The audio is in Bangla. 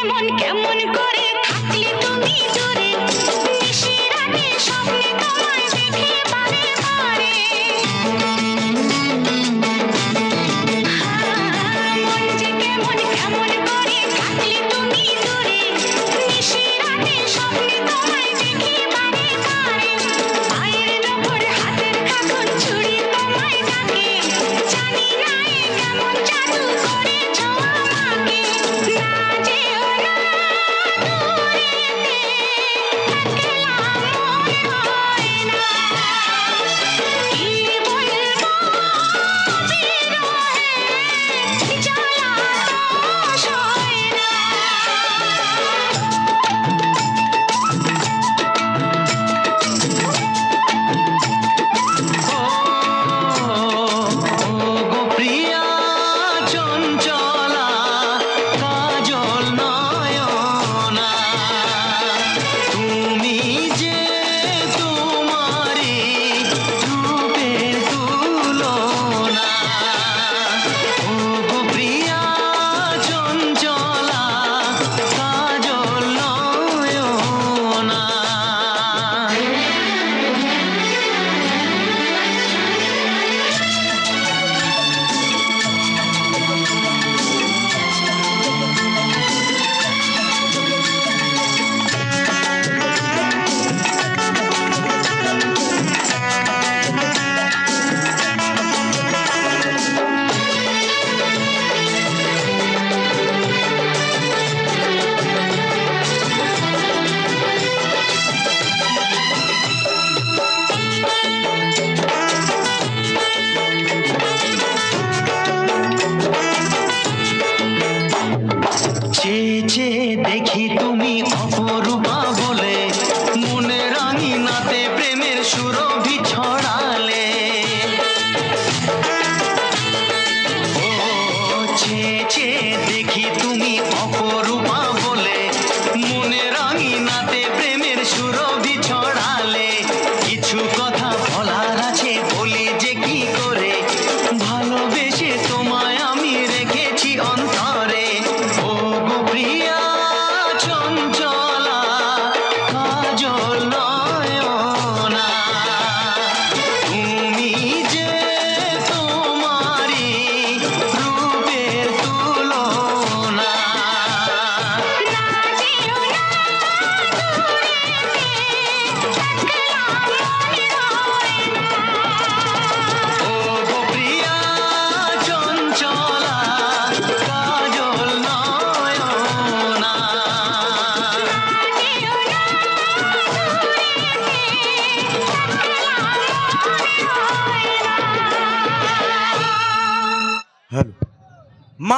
কেমন কেমন করে থাকলে তুমি দূরে, নিশিরাতে স্বপ্নে তোমায় দেখি বারে বারে। মন যে কেমন কেমন করে থাকলে তুমি দূরে, নিশিরাতে স্বপ্নে তোমায় দেখি বারে বারে। পায়ের নখর হাতের কাঁকন ছুঁড়ে তোমায় ডাকে, জানি না এ কেমন জাদু করেছো আমাকে। না যেও না দূরেতে, একলা মনে হয় না। কি বলবো বিরহে, জ্বালা তো সয় না। গো প্রিয়া চঞ্চলা কাজল নয়না, তুমি যে তোমারি রূপের তুলনা। ও গো প্রিয়া চঞ্চলা কাজল নয়না। চেয়ে চেয়ে দেখি তুমি অপরূপা বলে, মনে রাঙিনাতে প্রেমের সুরভি ছড়ালে। ও চেয়ে চেয়ে দেখি তুমি